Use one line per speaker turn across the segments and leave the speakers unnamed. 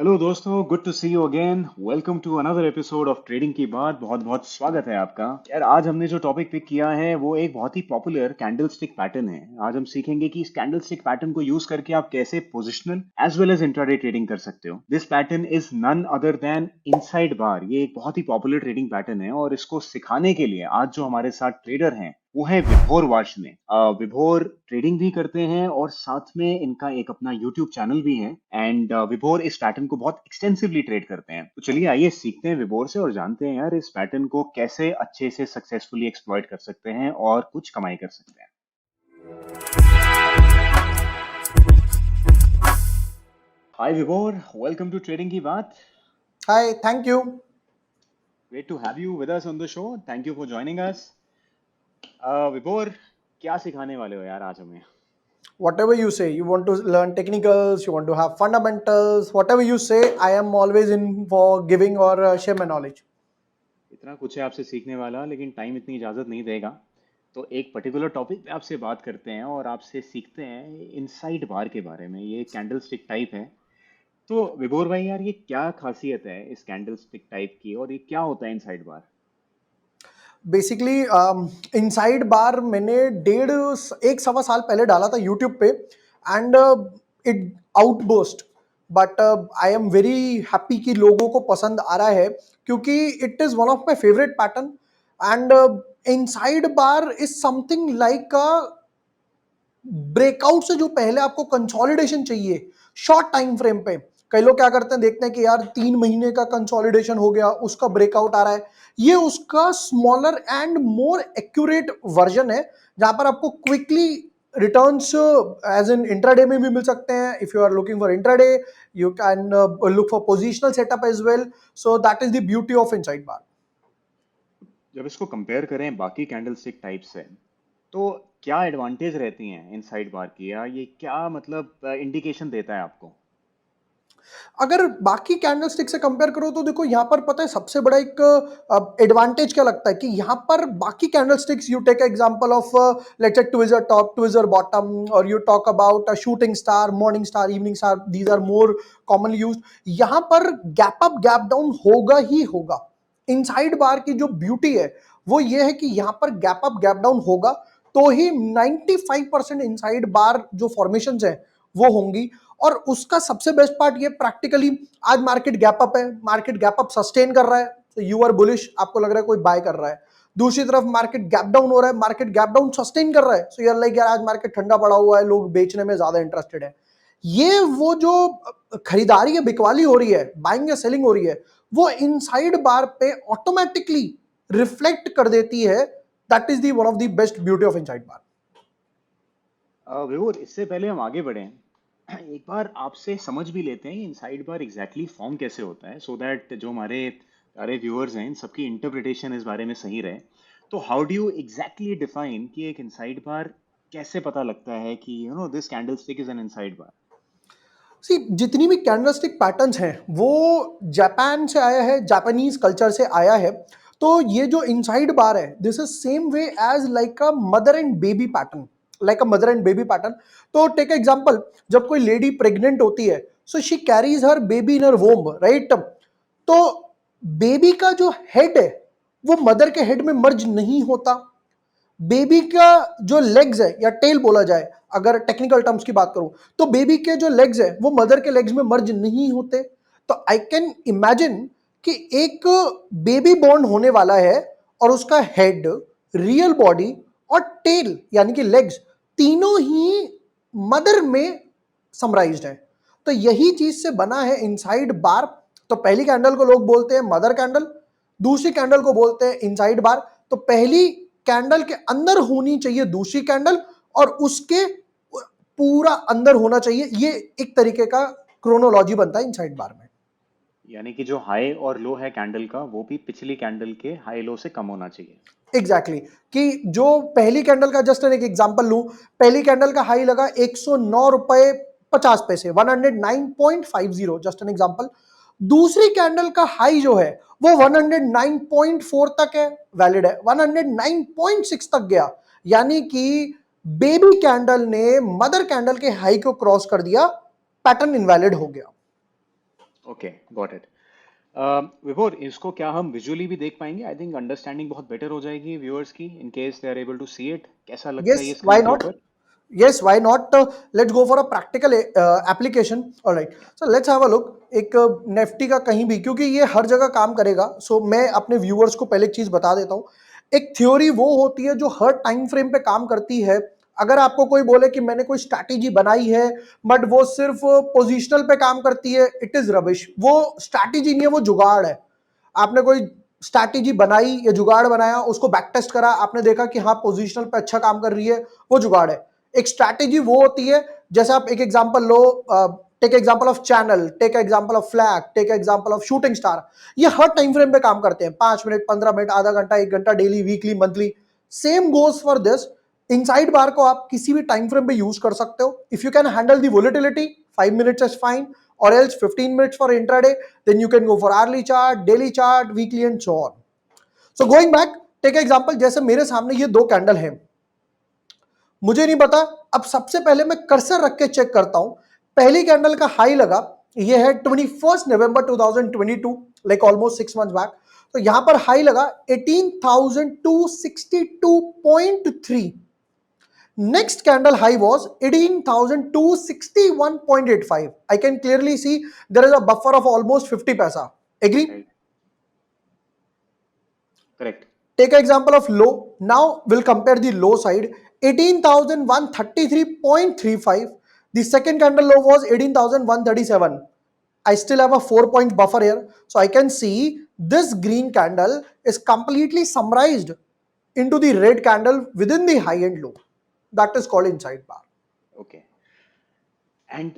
Hello दोस्तों, good to see you again. Welcome to another episode of trading की बात। बहुत बहुत स्वागत है आपका। यार, आज हमने जो टॉपिक पिक किया है वो एक बहुत ही पॉपुलर कैंडलस्टिक पैटर्न है। आज हम सीखेंगे कि इस कैंडलस्टिक पैटर्न को यूज करके आप कैसे positional as well as intraday trading कर सकते हो। This pattern is none other than inside bar. ये एक बहुत ही पॉपुलर ट्रेडिंग पैटर्न है और इसको सिखाने के लिए आज जो हमारे साथ ट्रेडर हैं वो है विभोर वार्ष्णेय। विभोर ट्रेडिंग भी करते हैं और साथ में इनका एक अपना यूट्यूब चैनल भी है। एंड विभोर इस पैटर्न को बहुत एक्सटेंसिवली ट्रेड करते हैं। तो चलिए आइए सीखते हैं विभोर से और जानते हैं यार इस पैटर्न को कैसे अच्छे से सक्सेसफुली एक्सप्लॉइट कर सकते हैं और कुछ कमाई कर सकते हैं। हाय विभोर, वेलकम टू ट्रेडिंग की बात।
Hi, thank you.
Great to have you with us on the show. Thank you for joining us. Vibhor, क्या सिखाने वाले हो यार आज हमें?
Whatever you say, you want to learn technicals, you want to have fundamentals, whatever you say, I am always in for giving or share my knowledge.
इतना कुछ है आपसे सीखने वाला, लेकिन टाइम इतनी इजाज़त नहीं देगा। तो एक पर्टिकुलर टॉपिक पे आपसे बात करते हैं और आपसे सीखते हैं इनसाइड बार के बारे में। ये कैंडल स्टिक टाइप है। तो विभोर भाई यार, ये क्या खासियत है इस कैंडल स्टिक टाइप की और ये क्या होता है इनसाइड बार?
बेसिकली इनसाइड बार मैंने एक सवा साल पहले डाला था यूट्यूब पे and it outburst but I am very happy कि लोगों को पसंद आ रहा है क्योंकि it is one of my favourite pattern and inside bar is something like a breakout से जो पहले आपको कंसोलिडेशन चाहिए शॉर्ट टाइम फ्रेम पे। कई लोग क्या करते हैं, देखते हैं कि यार 3 महीने का कंसोलिडेशन हो गया, उसका ब्रेकआउट आ रहा है। ये उसका smaller and more accurate version है जहां पर आपको quickly returns as in intraday में भी मिल सकते हैं। If you are looking for intraday, you can look for positional setup as well. So that is the beauty of inside bar.
जब इसको कंपेयर करें बाकी कैंडल स्टिक टाइप से, तो क्या एडवांटेज रहती हैं इनसाइड बार की, या ये क्या मतलब इंडिकेशन देता है आपको?
अगर बाकी कैंडलस्टिक से कंपेयर करो तो देखो यहाँ पर पता है सबसे बड़ा एक एडवांटेज क्या लगता है कि यहाँ पर बाकी candlesticks, you take example of let's say tweezer top, tweezer bottom, और you talk about a shooting star, morning star, evening star, these are more commonly used. यहाँ पर गैप अप गैप डाउन होगा ही होगा। इनसाइड बार की जो beauty है वो ये है कि यहाँ पर गैप अप गैप डाउन होगा तो ही 95% इनसाइड बार जो फॉर्मेशन है वो होंगी। और उसका सबसे बेस्ट पार्ट ये प्रैक्टिकली, आज मार्केट गैप अप है, मार्केट गैप अप सस्टेन कर रहा है तो यू आर बुलिश, आपको लग रहा है कोई बाय कर रहा है। दूसरी तरफ मार्केट गैप डाउन हो रहा है, मार्केट गैप डाउन सस्टेन कर रहा है, सो यार लाइक यार आज मार्केट ठंडा पड़ा हुआ है, लोग बेचने में ज्यादा इंटरेस्टेड है। ये वो जो खरीदारी है, बिकवाली हो रही है, बाइंग या सेलिंग हो रही है, वो इनसाइड बार पे ऑटोमेटिकली रिफ्लेक्ट कर देती है। That is the one of the best beauty of inside bar.
Vibhor, इससे पहले हम आगे बढ़ें, एक बार आपसे समझ भी लेते हैं इनसाइड बार एग्जैक्टली फॉर्म कैसे होता है, सो दैट जो हमारे सारे व्यूअर्स हैं इन सबकी इंटरप्रिटेशन इस बारे में सही रहे। तो how do you exactly define कि एक इनसाइड बार कैसे पता लगता है कि this candlestick is an inside bar?
See, जितनी भी कैंडलस्टिक पैटर्न्स हैं वो जापान से आया है, जापानीज कल्चर से आया है। तो ये जो इनसाइड बार है, this is same way as like a mother and baby pattern, like a mother and baby pattern. तो टेक एग्जांपल, जब कोई लेडी प्रेग्नेंट होती है so she carries her baby in her womb, right? तो baby का जो head है वो मदर के हेड में मर्ज नहीं होता। बेबी का जो लेग्स है या टेल बोला जाए, अगर टेक्निकल टर्म्स की बात करूं, तो बेबी के जो लेग्स है वो मदर के लेग्स में मर्ज नहीं होते। तो आई कैन इमेजिन कि एक बेबी बॉर्न होने वाला है और उसका हेड, रियल बॉडी और टेल यानी कि लेग्स तीनों ही मदर में समराइज्ड है। तो यही चीज से बना है इनसाइड बार। तो पहली कैंडल को लोग बोलते हैं मदर कैंडल, दूसरी कैंडल को बोलते हैं इनसाइड बार। तो पहली कैंडल के अंदर होनी चाहिए दूसरी कैंडल, और उसके पूरा अंदर होना चाहिए। ये एक तरीके का क्रोनोलॉजी बनता है इनसाइड बार में।
यानी कि जो हाई और लो है कैंडल का, वो भी पिछली कैंडल के हाई लो से कम होना चाहिए।
एग्जैक्टली कि जो पहली कैंडल का, जस्ट एक एग्जांपल लूं, पहली कैंडल का हाई लगा 109 रुपए 50 पैसे, 109.50, जस्ट एन एग्जांपल। दूसरी कैंडल का हाई जो है वो 109.4 तक है, वैलिड है, 109.6 तक गया, यानी कि बेबी कैंडल ने मदर कैंडल के हाई को क्रॉस कर दिया, पैटर्न इनवैलिड हो गया।
Okay, got it. विभोर, इसको क्या हम विजुअली भी देख पाएंगे? आई थिंक अंडरस्टैंडिंग बहुत बेटर हो जाएगी व्यूअर्स की, in case they are able to see it. कैसा लगता है
Yes,
ये
why
स्क्रीन के
not?
ऊपर?
Yes, why not? Let's go for a practical application. All right.
Yeah.
So let's have a look. एक नेफ्टी का कहीं भी, क्योंकि ये हर जगह काम करेगा, सो मैं अपने व्यूअर्स को पहले एक चीज बता देता हूँ। एक थ्योरी वो होती है जो हर टाइम फ्रेम पे काम करती है। अगर आपको कोई बोले कि मैंने कोई स्ट्रैटेजी बनाई है बट वो सिर्फ पोजिशनल पे काम करती है, इट इज रबिश। वो स्ट्रैटेजी नहीं है, वो जुगाड़ है। आपने कोई स्ट्रैटेजी बनाई या जुगाड़ बनाया, उसको बैक टेस्ट करा, आपने देखा कि हाँ पोजीशनल पे अच्छा काम कर रही है, वो जुगाड़ है। एक स्ट्रैटेजी वो होती है, जैसे आप एक एग्जांपल लो, take example of channel, take example of flag, take example of shooting star. ये हर टाइम फ्रेम पे काम करते हैं, 5 मिनट, 15 मिनट, आधा घंटा, 1 घंटा, daily, weekly, monthly. Same goes for this. Inside bar को आप किसी भी टाइम फ्रेम पे यूज कर सकते हो। If you can handle the volatility, 5 minutes is fine, or else 15 minutes for intraday. Then you can go for hourly chart, daily chart, weekly and so on. So going back, take example, जैसे मेरे सामने ये दो candle हैं, मुझे नहीं पता। अब सबसे पहले मैं कर्सर रख के चेक करता हूं। पहली कैंडल का हाई लगा, ये है 21 नवंबर 2022, लाइक ऑलमोस्ट 6 months बैक। तो यहां पर हाई लगा 18,262.3। Next candle high was 18,261.85. I can clearly see there is a buffer of almost 50 paisa. Agree?
Right. Correct.
Take an example of low. Now we'll compare the low side. 18,133.35. The second candle low was 18,137. I still have a 4 point buffer here. So I can see this green candle is completely summarized into the red candle within the high and low. That is called inside bar.
Okay. And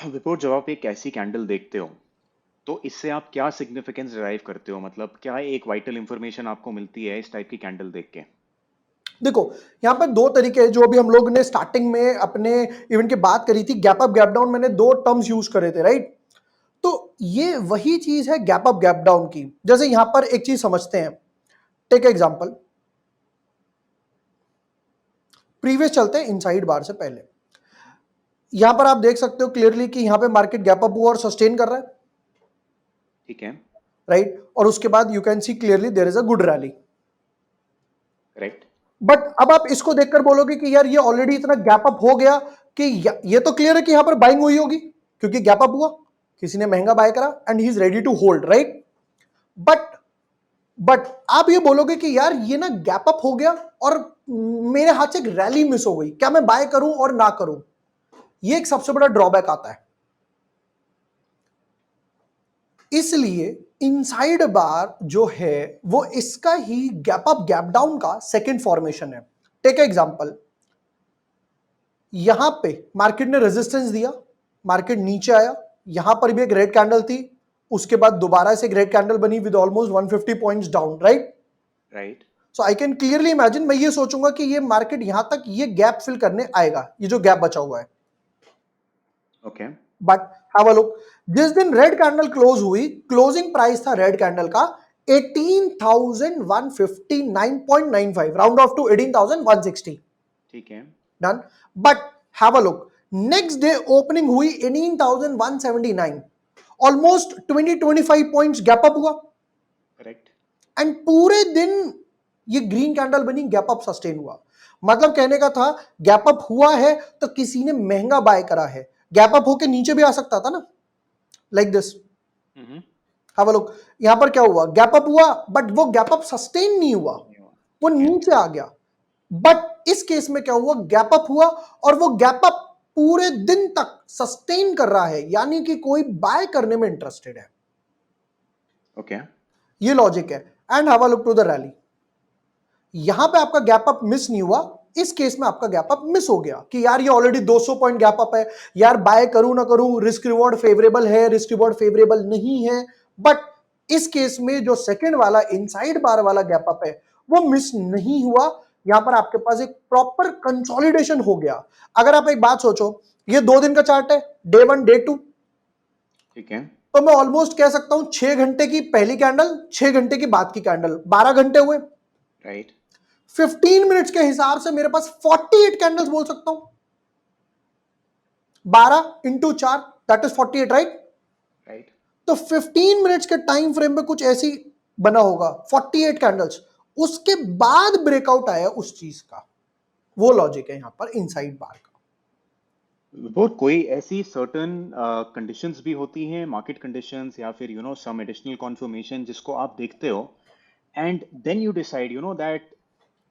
Vipul, जब आप एक ऐसी candle देखते हो तो इससे आप क्या सिग्निफिकेंस डिराइव करते हो? मतलब क्या एक वाइटल इंफॉर्मेशन आपको मिलती है इस टाइप की कैंडल देख के?
देखो, यहाँ पर दो तरीके हैं, जो अभी हम लोग ने स्टार्टिंग में अपने इवेंट की बात करी थी, गैप अप गैप डाउन, मैंने दो टर्म्स यूज करे थे, राइट? तो ये वही चीज है गैप अप गैप डाउन की। जैसे यहां पर एक चीज समझते हैं, टेक एग्जांपल, प्रीवियस चलते हैं इनसाइड बार से पहले। यहां पर आप देख सकते हो क्लियरली कि यहां पे मार्केट गैप अप हुआ और सस्टेन कर रहा है,
ठीक है।
राइट? और उसके बाद you can see clearly there is a good rally.
Right.
But अब आप इसको देखकर बोलोगे कि यार ये ऑलरेडी इतना गैप अप हो गया कि ये तो क्लियर है कि यहां पर बाइंग हुई होगी, क्योंकि गैप अप हुआ, किसी ने महंगा बाय करा and he is ready to hold, right? But but आप ये बोलोगे कि यार ये ना गैप अप हो गया और मेरे हाथ से एक रैली मिस हो गई, क्या मैं बाय करूं और ना करूं? ये एक सबसे बड़ा ड्रॉबैक आता है। इसलिए इनसाइड बार जो है वो इसका ही गैप अप गैप डाउन का सेकंड फॉर्मेशन है। टेक एग्जांपल, यहां पे मार्केट ने रेजिस्टेंस दिया, मार्केट नीचे आया, यहां पर भी एक रेड कैंडल थी, उसके बाद दोबारा से एक रेड कैंडल बनी with almost 150 points down, right?
Right.
So I can clearly imagine, मैं ये सोचूंगा कि ये मार्केट यहां तक ये गैप फिल करने आएगा, ये जो गैप बचा हुआ है।
Okay.
But have a look, जिस दिन रेड कैंडल क्लोज हुई, क्लोजिंग प्राइस था रेड कैंडल का 18,159.95, राउंड ऑफ टू 18,160।
ठीक है।
Done. But have a look, next day opening हुई 18,179, ऑलमोस्ट 20-25 पॉइंट्स गैप अप हुआ
करेक्ट।
एंड पूरे दिन ये ग्रीन कैंडल बनी, गैप अप सस्टेन हुआ। मतलब कहने का था गैप अप हुआ है तो किसी ने महंगा बाय करा है। गैप अप होके नीचे भी आ सकता था ना, like this. Have a look, यहां पर क्या हुआ, गैप अप हुआ बट वो गैप अप सस्टेन नहीं हुआ, वो नीचे आ गया। बट इस केस में क्या हुआ, गैप अप हुआ और वो गैप अप पूरे दिन तक सस्टेन कर रहा है, यानी कि कोई बाय करने में इंटरेस्टेड है।
ओके।
ये लॉजिक है। And have a look to the rally, यहां पे आपका गैप अप मिस नहीं हुआ, इस केस में आपका गैप अप मिस हो गया कि यार ये ऑलरेडी 200 पॉइंट गैप अप है, यार बाय करूं ना करूं, रिस्क रिवॉर्ड फेवरेबल है, रिस्क रिवॉर्ड फेवरेबल नहीं है। बट इस केस में जो सेकंड वाला इनसाइड बार वाला गैप अप है वो मिस नहीं हुआ, यहां पर आपके पास एक प्रॉपर कंसोलिडेशन हो गया। अगर आप एक बात सोचो, ये 2 दिन का चार्ट है, डे 1 डे 2,
ठीक है।
तो मैं ऑलमोस्ट कह सकता हूं 6 घंटे की पहली कैंडल, 6 घंटे की बाद की कैंडल, 12 घंटे हुए।
राइट।
15 मिनट्स के हिसाब से मेरे पास 48 कैंडल्स बोल सकता हूं, 12 इंटू 4 दैट इज 48, राइट? तो 15 मिनट्स के टाइम फ्रेम पे कुछ ऐसी बना होगा 48 कैंडल्स, उसके बाद ब्रेकआउट आया उस चीज का। वो लॉजिक है यहां पर इनसाइड बार का।
वो कोई ऐसी सर्टन कंडीशंस भी होती हैं, मार्केट कंडीशंस या फिर सम एडिशनल कॉन्फर्मेशन जिसको आप देखते हो and then you decide that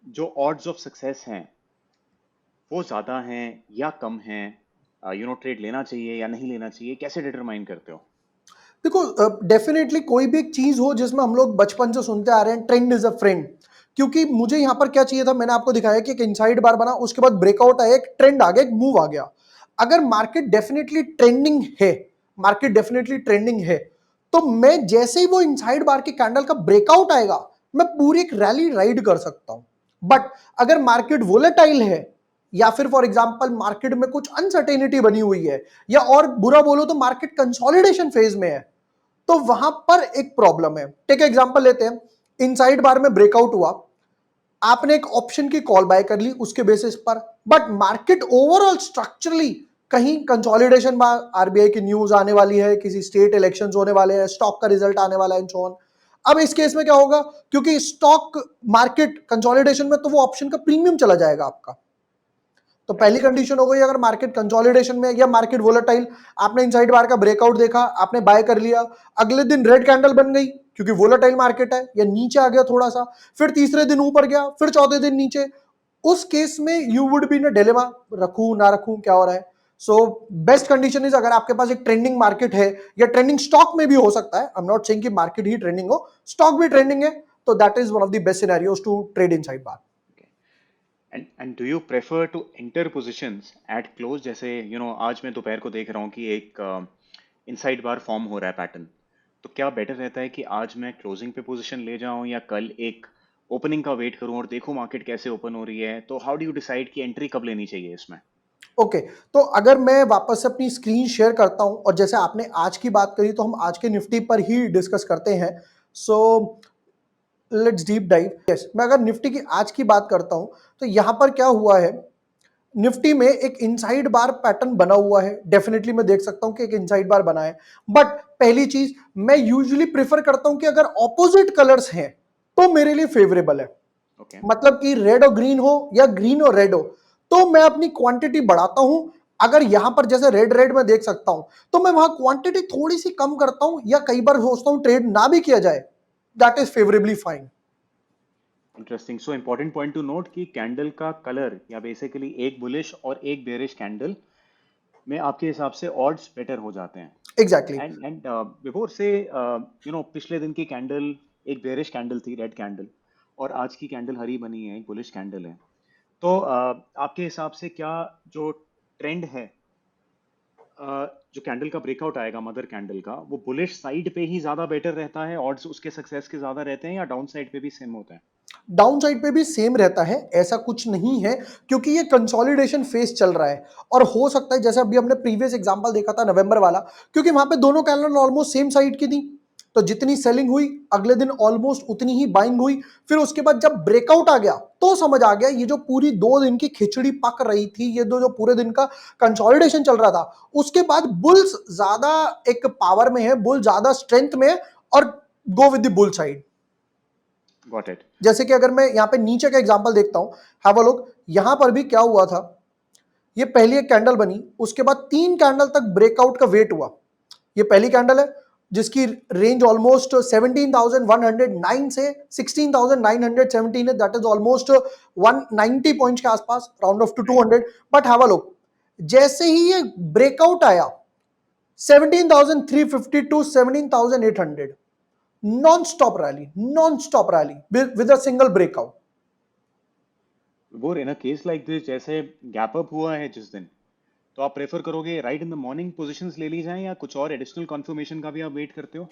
जो ऑड्स ऑफ सक्सेस हैं वो ज़्यादा हैं या कम हैं, ट्रेड लेना चाहिए या नहीं लेना चाहिए, कैसे डिटरमाइन करते हो?
देखो, डेफिनेटली कोई भी एक चीज हो जिसमें हम लोग बचपन से सुनते आ रहे हैं, ट्रेंड इज अ फ्रेंड। क्योंकि मुझे यहां पर क्या चाहिए था, मैंने आपको दिखाया कि एक इनसाइड बार बना, उसके बाद ब्रेकआउट आया, एक ट्रेंड आ गया, एक मूव आ गया। अगर मार्केट डेफिनेटली ट्रेंडिंग है, तो मैं जैसे ही वो इनसाइड बार की कैंडल का ब्रेकआउट आएगा, मैं पूरी एक रैली राइड कर सकता हूं। बट अगर मार्केट वोलेटाइल है, या फिर फॉर एग्जांपल मार्केट में कुछ अनसर्टेनिटी बनी हुई है, या और बुरा बोलो तो मार्केट कंसोलिडेशन फेज में है, तो वहां पर एक प्रॉब्लम है। टेक एग्जांपल लेते हैं, इनसाइड बार में ब्रेकआउट हुआ, आपने एक ऑप्शन की कॉल बाय कर ली उसके बेसिस पर, बट मार्केट ओवरऑल स्ट्रक्चरली कहीं कंसोलिडेशन, आरबीआई की न्यूज आने वाली है, किसी स्टेट इलेक्शंस होने वाले हैं, स्टॉक का रिजल्ट आने वाला है, सो ऑन। अब इस केस में क्या होगा, क्योंकि स्टॉक मार्केट कंसोलिडेशन में, तो वो ऑप्शन का प्रीमियम चला जाएगा आपका। तो पहली
राइट।
कंडीशन हो गई, अगर मार्केट कंसोलिडेशन में या मार्केट वोलेटाइल, आपने इनसाइड बार का ब्रेकआउट देखा, आपने बाय कर लिया, अगले दिन रेड कैंडल बन गई क्योंकि वोलेटाइल मार्केट है, या नीचे आ गया थोड़ा सा, फिर तीसरे दिन ऊपर गया, फिर चौथे दिन नीचे, उस केस में you would be in dilemma, रखूं ना रखूं, क्या हो रहा है। सो बेस्ट कंडीशन इज, अगर आपके पास एक ट्रेंडिंग मार्केट है, या ट्रेंडिंग स्टॉक में भी हो सकता है, आई एम नॉट सेइंग कि मार्केट ही ट्रेंडिंग हो, स्टॉक भी ट्रेंडिंग है, तो that is one of the best scenarios to trade inside bar.
And do you prefer to enter positions at close? जैसे आज मैं दोपहर को देख रहा हूँ कि एक इनसाइड बार फॉर्म हो रहा है पैटर्न, तो क्या बेटर रहता है कि आज मैं क्लोजिंग पे पोजीशन ले जाऊं या कल एक ओपनिंग का वेट करूं और देखूं मार्केट कैसे ओपन हो रही है? तो हाउ डू यू डिसाइड कि एंट्री कब लेनी चाहिए इसमें?
ओके, तो अगर मैं वापस से अपनी स्क्रीन शेयर करता हूं, और जैसे आपने आज की बात करी, तो हम आज के निफ्टी पर ही डिस्कस करते हैं। So let's deep dive. Yes, मैं अगर निफ्टी की आज की बात करता हूं, तो यहां पर क्या हुआ है, निफ्टी में एक इनसाइड बार पैटर्न बना हुआ है, डेफिनेटली मैं देख सकता हूं कि एक इनसाइड बार बना है। बट पहली चीज, मैं यूजुअली प्रेफर करता हूं कि अगर ऑपोजिट कलर्स हैं तो मेरे लिए फेवरेबल है।
ओके।
मतलब कि रेड और ग्रीन हो या ग्रीन और रेड हो, तो मैं अपनी क्वांटिटी बढ़ाता हूं। अगर यहां पर जैसे रेड रेड में देख सकता हूं, तो मैं वहां क्वांटिटी थोड़ी सी कम करता हूं, या कई बार सोचता हूं ट्रेड ना भी किया जाए, that is favourably fine.
Interesting. So important point two note कि कैंडल का कलर या बेसिकली एक बुलिश और एक बेरिश कैंडल में आपके हिसाब से ऑड्स बेटर हो जाते हैं।
एग्जैक्टली।
एंड बिफोर से पिछले दिन की कैंडल एक बेरिश कैंडल थी, रेड कैंडल, और आज की कैंडल हरी बनी है, एक बुलिश कैंडल है। तो आपके हिसाब से क्या जो ट्रेंड है, जो कैंडल का ब्रेकआउट आएगा मदर कैंडल का, वो बुलिश साइड पे ही ज्यादा बेटर रहता है, ऑड्स उसके सक्सेस के ज्यादा रहते हैं, या डाउन साइड पे भी सेम होता है?
डाउन साइड पे भी सेम रहता है, ऐसा कुछ नहीं है, क्योंकि ये कंसोलिडेशन फेज चल रहा है। और हो सकता है, जैसे अभी हमने प्रीवियस एग्जांपल देखा था नवंबर वाला, क्योंकि वहां पे दोनों कैंडल ऑलमोस्ट सेम साइड की थी, तो जितनी सेलिंग हुई अगले दिन ऑलमोस्ट उतनी ही बाइंग हुई। फिर उसके बाद जब ब्रेकआउट आ गया, तो समझ आ गया ये जो पूरी 2 दिन की खिचड़ी पक रही थी, ये जो पूरे दिन का कंसोलिडेशन चल रहा था, उसके बाद बुल्स ज्यादा एक पावर में है, बुल ज्यादा स्ट्रेंथ में है, और गो with the bull side.
Got it.
जैसे कि अगर मैं यहाँ पे नीचे का एग्जांपल देखता हूं, हैव अ लुक, यहां पर भी क्या हुआ था, ये पहली एक कैंडल बनी, उसके बाद 3 कैंडल तक ब्रेकआउट का वेट हुआ। ये पहली कैंडल है जिसकी रेंज ऑलमोस्ट 17,109 से 16,917 है, दैट इज ऑलमोस्ट 190 पॉइंट्स के आसपास, round off to
right.
200। But have a look, जैसे ही ये ब्रेकआउट आया 17,350 to 17,800, non stop rally with a single breakout.
वो in a case like this, जैसे गैप अप हुआ है जिस दिन, तो आप प्रेफर करोगे right in the morning positions ले ली जाएं, या कुछ और एडिशनल कंफर्मेशन का भी आप वेट करते हो?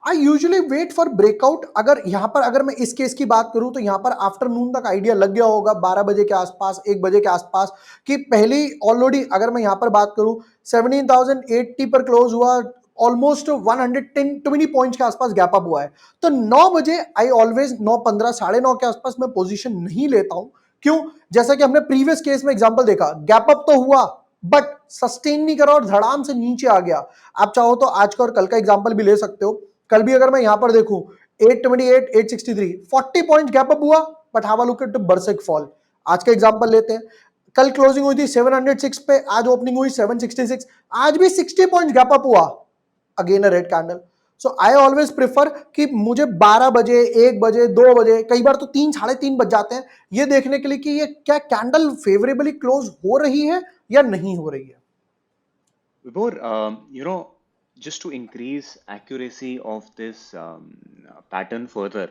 I usually wait for breakout. अगर यहां पर, अगर मैं इस केस की बात करूं, तो यहां पर आफ्टरनून तक आइडिया लग गया होगा, 12 बजे के आसपास, 1 बजे के आसपास, कि पहली ऑलरेडी, अगर मैं यहां पर बात करूं, 17,080 पर क्लोज हुआ, ऑलमोस्ट 120 पॉइंट्स के आसपास गैप अप हुआ है। तो 9 बजे आई ऑलवेज, 9:15, 9:30 के आसपास मैं पोजीशन नहीं लेता हूं। क्यों? जैसा कि हमने प्रीवियस केस में एग्जांपल देखा, गैप अप तो हुआ, बट सस्टेन नहीं करा और धड़ाम से नीचे आ गया। आप चाहो तो आज का और कल का एग्जांपल भी ले सकते हो। कल भी अगर मैं यहां पर देखूं 828 863 40 पॉइंट गैप अप हुआ, but have a look at the बरसेक फॉल। आज का एग्जांपल लेते हैं, कल क्लोजिंग हुई थी 706 पे, आज ओपनिंग हुई 766, आज भी 60 पॉइंट गैप अप हुआ, again a red candle. So I always prefer कि मुझे 12 बजे 1 बजे 2 बजे कई बार तो 3 साढ़े 3 बज जाते हैं ये देखने के लिए कि ये क्या कैंडल फेवरेबली क्लोज हो रही है या नहीं हो रही है।
Vibhor, just to increase accuracy of this pattern further,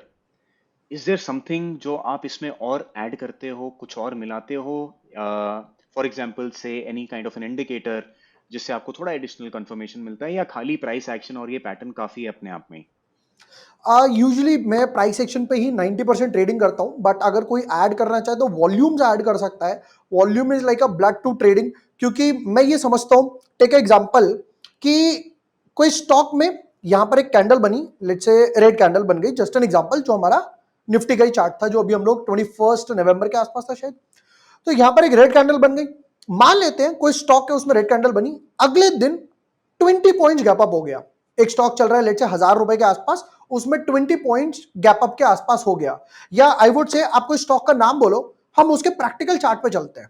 is there something जो आप इसमें और ऐड करते हो, कुछ और मिलाते हो? फॉर एग्जाम्पल से any kind of an indicator जिससे आपको थोड़ा एडिशनल कंफर्मेशन मिलता है, या खाली प्राइस एक्शन और ये पैटर्न काफी है अपने आप में?
यूजुअली मैं प्राइस एक्शन पे ही 90% ट्रेडिंग करता हूं, बट अगर कोई ऐड करना चाहे तो वॉल्यूम्स ऐड कर सकता है। Volume is like a blood to trading, क्योंकि मैं ये समझता हूं, टेक एग्जांपल कि कोई स्टॉक में यहां पर एक कैंडल बनी, लेट्स से रेड कैंडल बन गई, जस्ट एन एग्जांपल, जो हमारा निफ्टी का ही चार्ट था जो अभी हम लोग 21 नवंबर के आसपास था शायद। तो यहां पर एक रेड कैंडल बन गई, मान लेते हैं कोई स्टॉक है उसमें रेड कैंडल बनी, अगले दिन 20 पॉइंट्स गैप अप हो गया। एक स्टॉक चल रहा है लेट्स से 1000 रुपए के आसपास, उसमें 20 पॉइंट्स गैप अप के आसपास हो गया। या आई वुड से आप कोई स्टॉक का नाम बोलो, हम उसके प्रैक्टिकल चार्ट पे चलते हैं।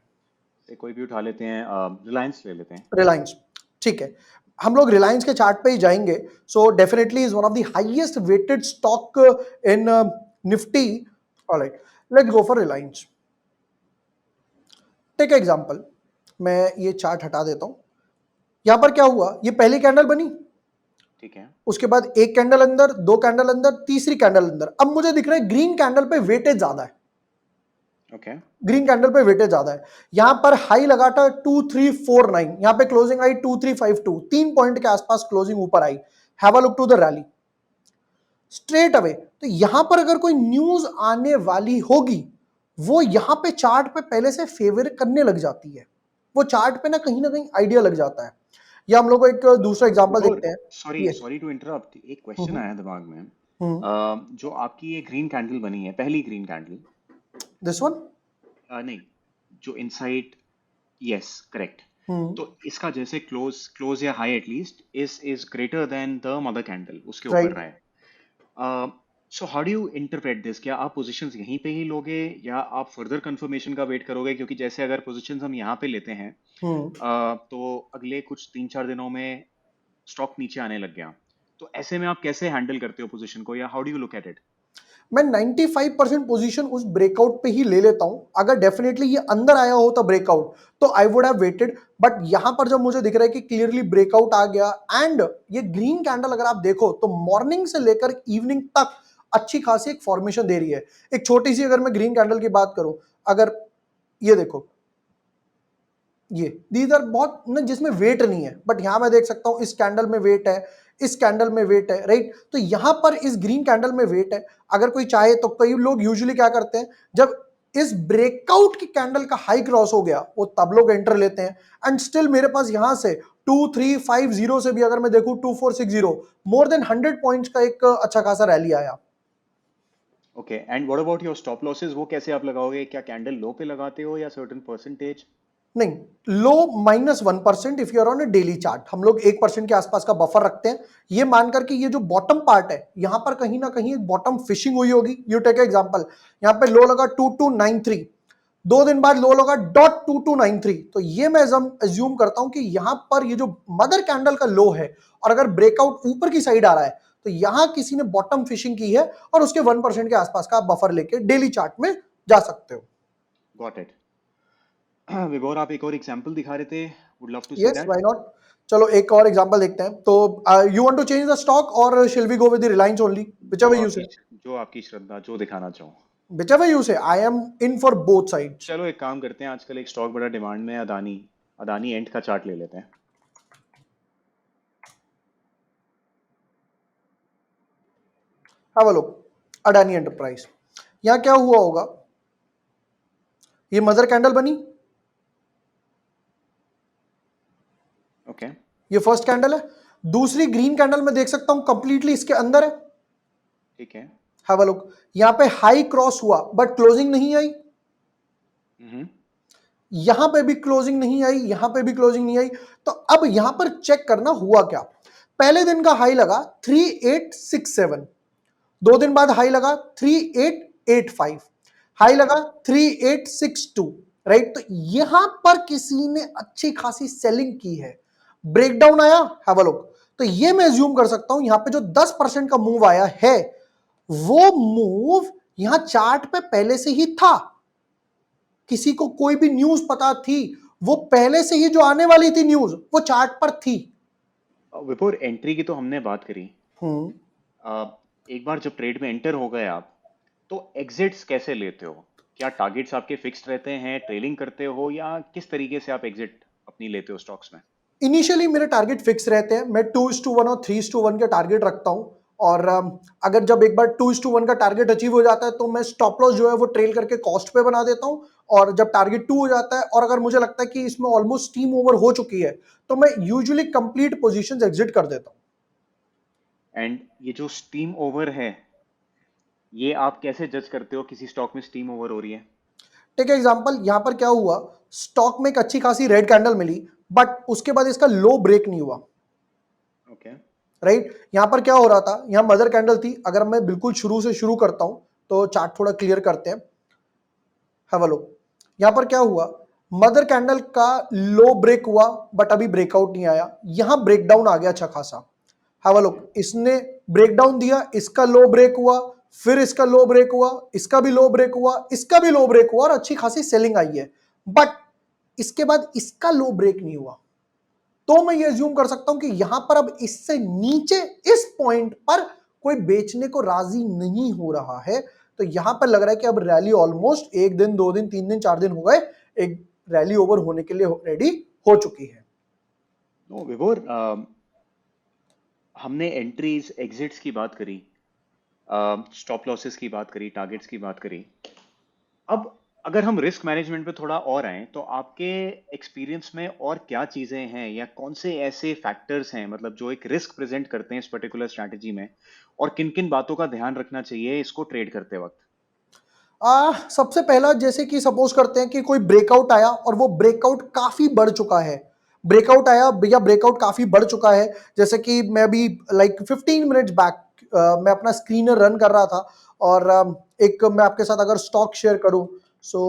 कोई भी उठा लेते हैं, रिलायंस ले लेते हैं।
रिलायंस, ठीक है, हम लोग रिलायंस के चार्ट पे ही जाएंगे। So definitely is one of the highest weighted stock in Nifty. Alright, let's go for Reliance. Take example, मैं ये चार्ट हटा देता हूं। यहां पर क्या हुआ, ये पहली कैंडल बनी,
ठीक है।
उसके बाद एक कैंडल अंदर, दो कैंडल अंदर, तीसरी कैंडल अंदर। अब मुझे दिख रहा है ग्रीन कैंडल पे वेटेज ज्यादा है,
ओके।
ग्रीन कैंडल पे वेटेज ज्यादा है। यहां पर हाई लगा था 2349, यहां पे क्लोजिंग आई 2352, 3 पॉइंट के आसपास क्लोजिंग ऊपर आई। Have a look to the rally straight away. तो यहां पर अगर कोई न्यूज आने वाली होगी, वो यहां पे चार्ट पे पहले से फेवर करने लग जाती है, वो चार्ट पे ना कहीं आइडिया लग जाता है। या हम लोग को एक दूसरा एग्जांपल
विभोर,
देखते हैं।
सॉरी
ये
सॉरी टू इंटरप्ट, एक क्वेश्चन आया दिमाग में। जो आपकी ये ग्रीन कैंडल बनी है, पहली ग्रीन कैंडल,
दिस वन।
नहीं, जो इनसाइड, यस करेक्ट, तो इसका जैसे क्लोज क्लोज या high at least is greater than the mother candle उसके ऊपर
राइट।
रहा है। So how do you interpret this? क्या आप पोजीशंस यहीं पे ही लोगे या आप फर्दर कंफर्मेशन का वेट करोगे? क्योंकि जैसे अगर पोजीशंस हम यहाँ पे लेते हैं,
हम्म
तो अगले कुछ 3-4 दिनों में स्टॉक नीचे आने लग गया, तो ऐसे में आप कैसे हैंडल करते हो पोजीशन को, या how do you look at it?
मैं 95% पोजीशन उस ब्रेकआउट पे ही ले लेता हूं। अगर डेफिनेटली ये अंदर आया होता ब्रेकआउट तो I would have waited, but यहां पर जब मुझे दिख रहा है कि क्लियरली ब्रेकआउट आ गया, एंड ये ग्रीन कैंडल अगर आप देखो तो मॉर्निंग से लेकर इवनिंग तक अच्छी खासी एक फॉर्मेशन दे रही है। एक छोटी सी अगर मैं ग्रीन कैंडल की बात करूं, अगर ये देखो, ये दीज आर बहुत ना जिसमें वेट नहीं है, बट यहां मैं देख सकता हूं इस कैंडल में वेट है, इस कैंडल में वेट है, राइट। तो यहां पर इस ग्रीन कैंडल में वेट है। अगर कोई चाहे तो, कई लोग यूजुअली क्या करते हैं, जब इस ब्रेकआउट की कैंडल का हाई क्रॉस हो गया वो तब लोग एंटर लेते हैं। एंड स्टिल मेरे पास यहां से 2350 से भी अगर मैं देखूं 2460, मोर देन 100 पॉइंट्स का एक अच्छा खासा रैली आया।
Okay, and what about your stop losses? वो कैसे आप लगाओगे? क्या कैंडल लो पे लगाते हो या सर्टेन परसेंटेज?
नहीं, low -1% if you are on a daily chart. हम लोग 1% के आसपास का बफर रखते हैं, ये मानकर कि ये जो बॉटम पार्ट है यहां पर कहीं ना कहीं एक बॉटम फिशिंग हुई होगी। यू टेक एग्जांपल, यहां पे लो लगा 2293, 2 दिन बाद लो लगा .2293, तो ये मैं एज्यूम करता हूं कि यहां पर ये जो मदर कैंडल का लो है, और अगर ब्रेकआउट ऊपर की साइड आ रहा है तो यहां किसी ने बॉटम फिशिंग की है, और उसके 1% के आसपास का आप बफर लेके डेली चार्ट में जा सकते हो।
Got it. विभोर, आप एक और एग्जांपल दिखा रहे थे, would love to see
yes,
that.
Why not. चलो एक और एग्जांपल देखते हैं। तो you want to change the stock और shall we go with the Reliance only,
जो
व्हिचएवर यू से।
आपकी जो आपकी श्रद्धा, जो दिखाना चाहो।
व्हिचएवर यू से, I am in for both sides.
चलो एक काम करते हैं, आजकल एक स्टॉक बड़ा डिमांड में है, अदानी। अदानी एंड का चार्ट ले लेते हैं।
Have a look, Adani enterprise. यहां क्या हुआ होगा, ये मदर कैंडल बनी,
ओके।
ये फर्स्ट कैंडल है, दूसरी ग्रीन कैंडल में देख सकता हूं कंप्लीटली इसके अंदर है।
ठीक है।
हैव अ लुक, यहां पे हाई क्रॉस हुआ बट क्लोजिंग नहीं आई।
हम्म।
यहां पे भी क्लोजिंग नहीं आई, यहां पे भी क्लोजिंग नहीं आई। तो अब यहां पर चेक करना हुआ क्या। पहले दिन का हाई लगा 3867, 2 दिन बाद हाई लगा 3885, हाई लगा 3862, राइट। तो यहां पर किसी ने अच्छी खासी सेलिंग की है, ब्रेकडाउन आया, हैव अ लुक। तो ये मैं एज्यूम कर सकता हूं यहां पे जो 10% का मूव आया है, वो मूव यहां चार्ट पे पहले से ही था। किसी को कोई भी न्यूज पता थी, वो पहले से ही जो आने वाली थी न्यूज, वो चार्ट पर थी।
विपुर, एंट्री की तो हमने बात करी।
हम्म
अ, एक बार जब ट्रेड में एंटर हो गए आप, तो एग्जिट्स कैसे लेते हो? क्या टारगेट्स आपके फिक्स्ड रहते हैं, ट्रेलिंग करते हो, या किस तरीके से आप एग्जिट अपनी लेते हो स्टॉक्स में?
इनिशियली मेरे टारगेट फिक्स रहते हैं, मैं 2:1 और 3:1 के टारगेट रखता हूं। और अगर जब एक बार 2:1 का टारगेट अचीव हो जाता है तो मैं स्टॉप लॉस जो है वो ट्रेल करके कॉस्ट पे बना देता हूं। और जब टारगेट 2 हो जाता है और अगर मुझे लगता है कि इसमें ऑलमोस्ट टीम ओवर हो चुकी है, तो मैं यूजुअली कंप्लीट पोजीशंस एग्जिट कर देता हूं।
एंड ये जो स्टीम ओवर है, ये आप कैसे जज करते हो किसी स्टॉक में स्टीम ओवर हो रही है?
टेक एग्जांपल, यहां पर क्या हुआ, स्टॉक में एक अच्छी खासी रेड कैंडल मिली, बट उसके बाद इसका लो ब्रेक नहीं हुआ,
ओके।
राइट। यहां पर क्या हो रहा था, यहां मदर कैंडल थी। अगर मैं बिल्कुल शुरू से शुरू करता हूं तो चार्ट थोड़ा क्लियर करते हैं, हैव अ लुक। यहां पर क्या हुआ, मदर कैंडल का लो ब्रेक हुआ, बट अभी ब्रेकआउट नहीं आया। यहां ब्रेकडाउन आ गया अच्छा खासा, हैव अ लुक। इसने ब्रेकडाउन दिया, इसका लो ब्रेक हुआ, फिर इसका लो ब्रेक हुआ, इसका भी लो ब्रेक हुआ, इसका भी लो ब्रेक हुआ, और अच्छी खासी सेलिंग आई है। बट इसके बाद इसका लो ब्रेक नहीं हुआ। तो मैं ये अज्यूम कर सकता हूं कि यहां पर अब इससे नीचे इस पॉइंट पर कोई बेचने को राजी नहीं हो रहा है। तो यहां पर लग रहा है कि अब रैली ऑलमोस्ट 1 दिन, 2 दिन, 3 दिन, 4 दिन हो गए, एक रैली ओवर होने के लिए रेडी हो चुकी है।
नो विपुर, हमने एंट्रीज एग्जिट्स की बात करी, स्टॉप लॉसेस की बात करी, टारगेट्स की बात करी। अब अगर हम रिस्क मैनेजमेंट पे थोड़ा और आए, तो आपके एक्सपीरियंस में और क्या चीजें हैं, या कौन से ऐसे फैक्टर्स हैं मतलब जो एक रिस्क प्रेजेंट करते हैं इस पर्टिकुलर स्ट्रैटेजी में, और किन किन बातों का ध्यान रखना चाहिए इसको ट्रेड करते वक्त?
सबसे पहला, जैसे कि सपोज करते हैं कि कोई ब्रेकआउट आया और वो ब्रेकआउट काफी बढ़ चुका है, ब्रेकआउट आया या ब्रेकआउट काफी बढ़ चुका है। जैसे कि मैं अभी लाइक 15 मिनट्स बैक मैं अपना स्क्रीनर रन कर रहा था, और एक मैं आपके साथ अगर स्टॉक शेयर करूं, so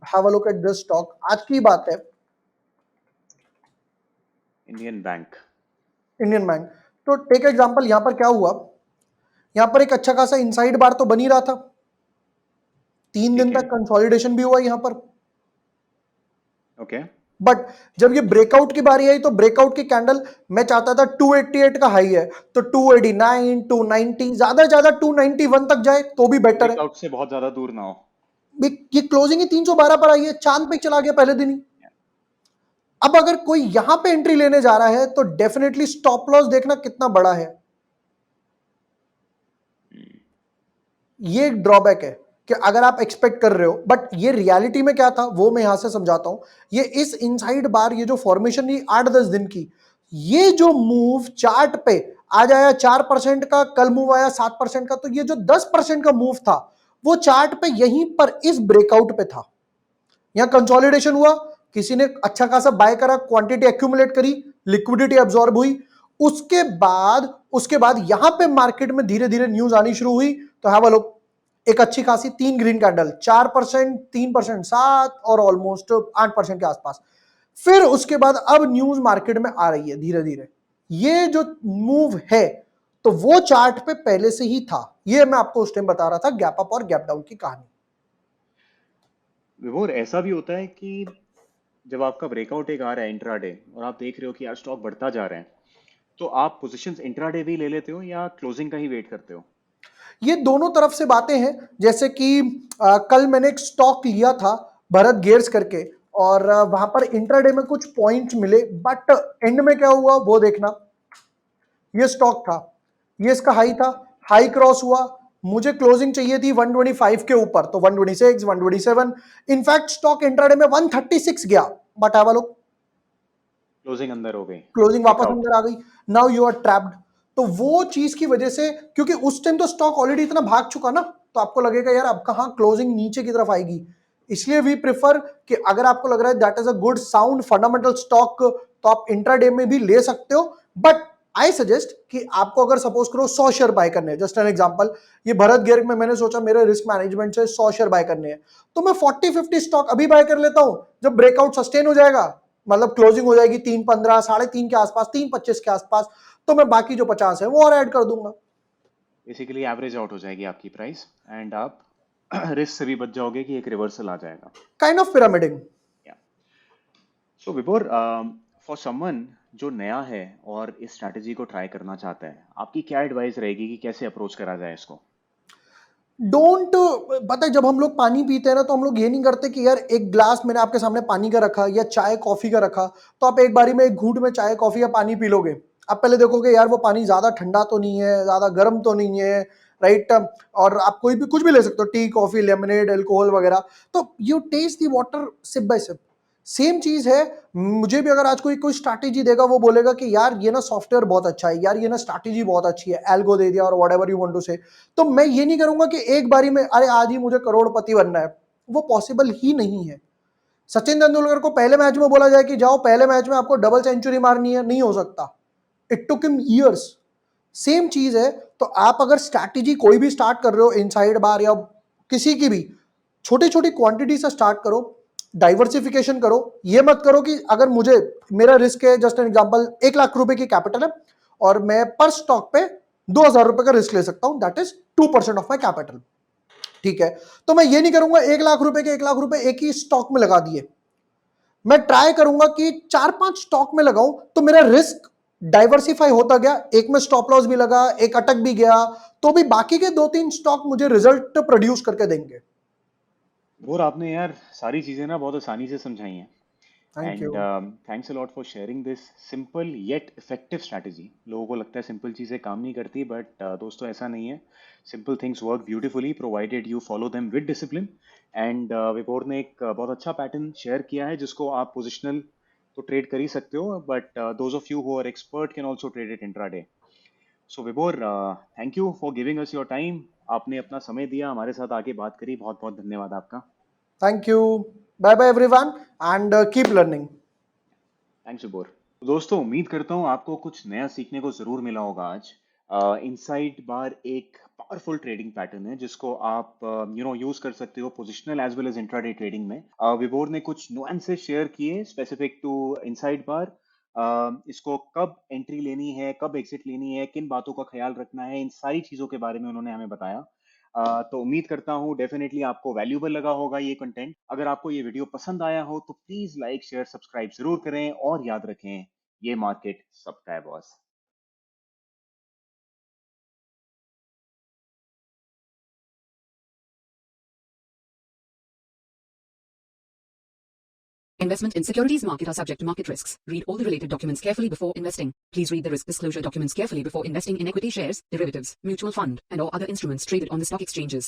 have a look at this stock. आज की बात है,
इंडियन बैंक।
Indian bank. तो टेक एग्जांपल, यहां पर क्या हुआ, यहां पर एक अच्छा खासा इनसाइड बार तो बनी रहा था, 3 दिन
ठीक है।
तक कंसोलिडेशन भी हुआ यहां पर।
ओके।
बट जब ये ब्रेकआउट की बारी आई, तो ब्रेकआउट की कैंडल, मैं चाहता था 288 का हाई है, तो 289, 290, ज्यादा 291 तक जाए तो भी बेटर है।
ब्रेकआउट से बहुत ज्यादा दूर ना हो।
ये क्लोजिंग ही 312 पर आई है, चांद पे चला गया पहले दिन ही। अब अगर कोई यहां पे एंट्री लेने जा रहा है तो डेफिनेटली स्टॉप लॉस देखना कितना बड़ा है। ये एक ड्रॉबैक है कि अगर आप एक्सपेक्ट कर रहे हो, बट ये रियलिटी में क्या था वो मैं यहां से समझाता हूं। ये इस इनसाइड बार, ये जो फॉर्मेशन रही 8-10 दिन की, ये जो मूव चार्ट पे आज आया 4% का, कल मूव आया 7% का, तो ये जो 10% का मूव था वो चार्ट पे यहीं पर इस ब्रेकआउट पे था। यहां कंसोलिडेशन हुआ, किसी ने अच्छा खासा बाय करा, क्वांटिटी एक्यूमुलेट करी, लिक्विडिटी अब्सॉर्ब हुई। उसके बाद यहां पे मार्केट में धीरे धीरे न्यूज आनी शुरू हुई। तो हैव अ लुक, एक अच्छी खासी 3 ग्रीन कैंडल, 4%, 3%, 7 और ऑलमोस्ट 8% के आसपास। फिर उसके बाद अब न्यूज मार्केट में आ रही है धीरे धीरे। ये जो मूव है, तो वो चार्ट पे पहले से ही था। ये मैं आपको उस टाइम बता रहा था, गैप अप और गैप डाउन की कहानी।
विभोर, ऐसा भी होता है कि जब आपका ब्रेकआउट एक आ रहा है इंट्राडे, और आप देख रहे हो कि यार स्टॉक बढ़ता जा रहा है, तो आप पोजीशंस इंट्राडे भी ले लेते हो या क्लोजिंग का ही वेट करते हो?
ये दोनों तरफ से बातें हैं। जैसे कि कल मैंने एक स्टॉक लिया था, भरत गियर्स करके, और वहां पर इंट्राडे में कुछ पॉइंट्स मिले, बट एंड में क्या हुआ वो देखना। ये स्टॉक था, ये इसका हाई था, हाई क्रॉस हुआ, मुझे क्लोजिंग चाहिए थी 125 के ऊपर, तो 126, 127, इनफैक्ट स्टॉक इंट्राडे में 136 गया, but have a look,
closing अंदर हो गई।
क्लोजिंग वापस
चेकआउट।
अंदर आ गई। Now you are trapped. तो वो चीज की वजह से, क्योंकि उस टाइम तो स्टॉक ऑलरेडी इतना भाग चुका ना, तो आपको लगेगा यार अब कहां क्लोजिंग नीचे की तरफ आएगी। इसलिए वी प्रेफर कि अगर आपको लग रहा है that is a good sound fundamental stock तो आप इंट्राडे में भी ले सकते हो, बट आई सजेस्ट कि आपको अगर सपोज करो 100 शेयर बाय करने हैं, जस्ट एन एग्जांपल, ये भरत गियर में मैंने सोचा मेरे रिस्क मैनेजमेंट से 100 शेयर बाय करने हैं, तो मैं 40-50 स्टॉक अभी बाय कर लेता हूं, जब ब्रेकआउट सस्टेन हो जाएगा, मतलब क्लोजिंग हो जाएगी 3.15 3.5 के आसपास, 3.25 के आसपास, तो मैं बाकी जो 50 है वो और ऐड कर दूंगा।
बेसिकली एवरेज आउट हो जाएगी आपकी प्राइस एंड आप रिस्क से भी बच जाओगे कि एक रिवर्सल आ जाएगा।
Kind of pyramiding.
सो विभोर, फॉर समवन जो नया है और इस स्ट्रैटेजी को ट्राई करना चाहता है, आपकी क्या एडवाइस रहेगी कि कैसे अप्रोच करा जाए इसको?
डोंट, पता है जब हम लोग पानी पीते हैं ना तो हम लोग ये नहीं करते कि यार एक ग्लास मैंने आपके सामने पानी का रखा या चाय कॉफी का रखा तो आप एक बारी में एक घूंट में चाय कॉफी या पानी पी लोगे। आप पहले देखोगे यार वो पानी ज्यादा ठंडा तो नहीं है, ज्यादा गर्म तो नहीं है, राइट? और आप कोई भी कुछ भी ले सकते हो, टी कॉफी लेमनेड अल्कोहल वगैरह, तो you taste the water sip by sip. Same चीज है, मुझे भी अगर आज कोई कोई स्ट्रैटेजी देगा वो बोलेगा कि यार ये ना सॉफ्टवेयर बहुत अच्छा है, यार ये ना स्ट्रैटेजी बहुत अच्छी है, एल्गो दे दिया और whatever you want to say, तो मैं ये नहीं करूंगा कि एक बारी में अरे आज ही मुझे करोड़पति बनना है, वो पॉसिबल ही नहीं है। सचिन तेंदुलकर को पहले मैच में बोला जाए कि जाओ पहले मैच में आपको डबल सेंचुरी मारनी है, नहीं हो सकता, it took him years. Same चीज है, तो आप अगर स्ट्रैटेजी कोई भी स्टार्ट कर रहे हो, इनसाइड बार या किसी की भी, छोटी छोटी क्वांटिटी से स्टार्ट करो, डाइवर्सिफिकेशन करो। ये मत करो कि अगर मुझे, मेरा रिस्क है जस्ट एन एग्जांपल 1 लाख रुपए की कैपिटल है और मैं पर स्टॉक पे 2,000 रुपए का रिस्क ले सकता हूं, that is 2% of my capital, ठीक है? तो मैं ये नहीं करूंगा 1 लाख रुपए के 1 लाख रुपए एक ही स्टॉक में लगा दिए, मैं ट्राई करूंगा कि 4-5 स्टॉक में लगाऊं, तो मेरा रिस्क डाइवर्सिफाई होता गया, एक में स्टॉप लॉस भी लगा, एक अटक भी गया, तो भी बाकी के 2-3 स्टॉक मुझे रिजल्ट प्रोड्यूस करके देंगे।
और आपने यार सारी चीजें ना बहुत आसानी से समझाई हैं
thank
and
you.
Thanks a lot for sharing this simple yet effective strategy. लोगों को लगता है सिंपल चीज़ें काम नहीं करती, बट दोस्तों ऐसा नहीं है। Simple things work beautifully provided you follow them with discipline. And विभोर ने एक बहुत अच्छा पैटर्न शेयर किया है जिसको आप पोजिशनल तो ट्रेड कर ही सकते हो, but those of you who are expert can also trade it intraday. So Vibhor, thank you for giving us your time. आपने अपना समय दिया, हमारे साथ आके बात करी, बहुत बहुत धन्यवाद आपका।
Thank you. Bye bye everyone and keep learning.
Thanks Vibhor. तो दोस्तों, उम्मीद करता हूँ आपको कुछ नया सीखने को जरूर मिला होगा आज। इनसाइड बार एक पावरफुल ट्रेडिंग पैटर्न है जिसको आप यूज कर सकते हो positional as well as intraday trading में। विभोर ने कुछ नुआंसेस शेयर किए स्पेसिफिक टू इनसाइड बार। इसको कब एंट्री लेनी है, कब एग्जिट लेनी है, किन बातों का ख्याल रखना है, इन सारी चीजों के बारे में उन्होंने हमें बताया। तो उम्मीद करता हूँ डेफिनेटली आपको वैल्यूबल लगा होगा ये कंटेंट। अगर आपको ये वीडियो पसंद आया हो तो प्लीज लाइक शेयर सब्सक्राइब जरूर करें और याद रखें, ये मार्केट सबका है boss.
Investment in securities market are subject to market risks. Read all the related documents carefully before investing. Please read the risk disclosure documents carefully before investing in equity shares, derivatives, mutual fund, and or other instruments traded on the stock exchanges.